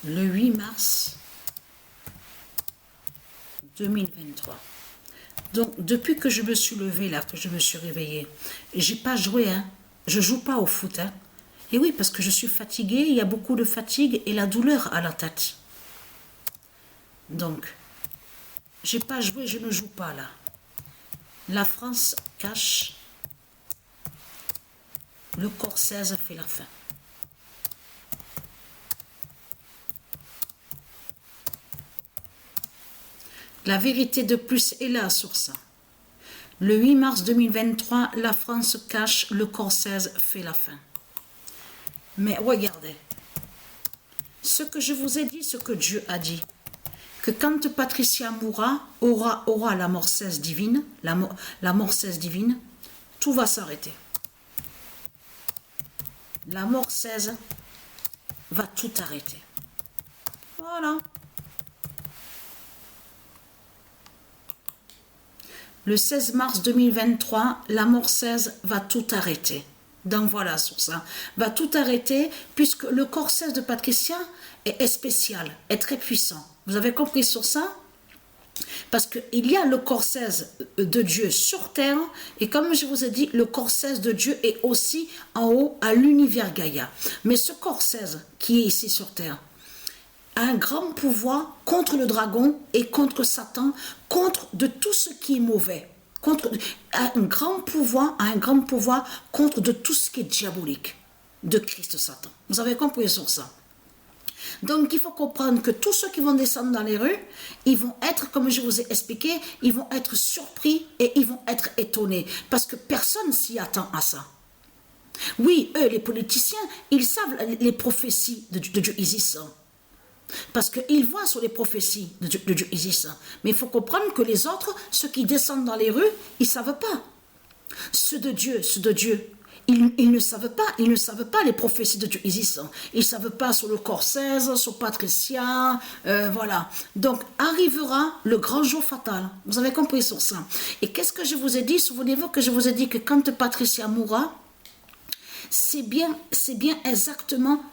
le 8 mars 2023. Donc, depuis que je me suis levée, là, que je me suis réveillée, j'ai pas joué, hein. Je joue pas au foot, hein. Et oui, parce que je suis fatiguée, il y a beaucoup de fatigue et la douleur à la tête. Donc, j'ai pas joué, je ne joue pas, là. La France cache, le corps 16 fait la fin. La vérité de plus est là sur ça. Le 8 mars 2023, la France cache, le corps 16 fait la fin. Mais regardez, ce que je vous ai dit, ce que Dieu a dit, que quand Patricia mourra, aura la mort 16 divine, la mort 16 divine, tout va s'arrêter. La mort 16 va tout arrêter. Voilà. Le 16 mars 2023, la mort 16 va tout arrêter. Donc voilà sur ça. Va tout arrêter puisque le corps 16 de Patricia est spécial, est très puissant. Vous avez compris sur ça? Parce qu'il y a le corps 16 de Dieu sur terre et comme je vous ai dit, le corps 16 de Dieu est aussi en haut à l'univers Gaïa. Mais ce corps 16 qui est ici sur terre a un grand pouvoir contre le dragon et contre Satan, contre de tout ce qui est mauvais. A un grand pouvoir contre de tout ce qui est diabolique de Christ Satan. Vous avez compris sur ça? Donc il faut comprendre que tous ceux qui vont descendre dans les rues, ils vont être, comme je vous ai expliqué, ils vont être surpris et ils vont être étonnés parce que personne s'y attend à ça. Oui, eux, les politiciens, ils savent les prophéties de Dieu Isis. Parce qu'ils voient sur les prophéties de Dieu Isis. Mais il faut comprendre que les autres, ceux qui descendent dans les rues, ils ne savent pas. Ceux de Dieu, ils ne savent pas les prophéties de Dieu Isis. Ils ne savent pas sur le corps 16, sur Patricia, voilà. Donc arrivera le grand jour fatal. Vous avez compris sur ça. Et qu'est-ce que je vous ai dit? Souvenez-vous que je vous ai dit que quand Patricia mourra, c'est bien exactement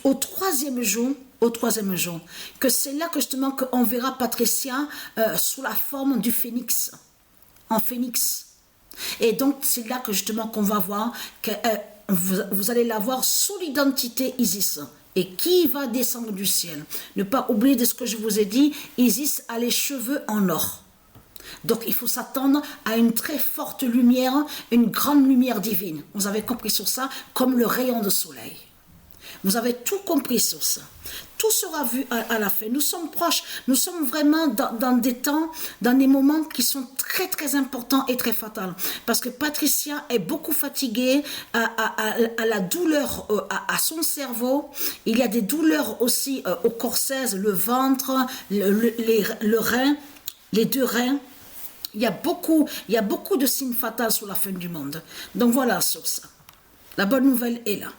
au troisième jour, que c'est là que justement qu'on verra Patricia sous la forme du phénix, en phénix. Et donc c'est là que justement qu'on va voir que vous allez la voir sous l'identité Isis. Et qui va descendre du ciel? Ne pas oublier de ce que je vous ai dit, Isis a les cheveux en or. Donc il faut s'attendre à une très forte lumière, une grande lumière divine. Vous avez compris sur ça, comme le rayon de soleil. Vous avez tout compris sur ça. Tout sera vu à la fin. Nous sommes proches, nous sommes vraiment dans des temps, dans des moments qui sont très très importants et très fatals. Parce que Patricia est beaucoup fatiguée à la douleur, à son cerveau. Il y a des douleurs aussi au corps 16, le ventre, le rein, les deux reins. Il y a beaucoup de signes fatals sur la fin du monde. Donc voilà sur ça. La bonne nouvelle est là.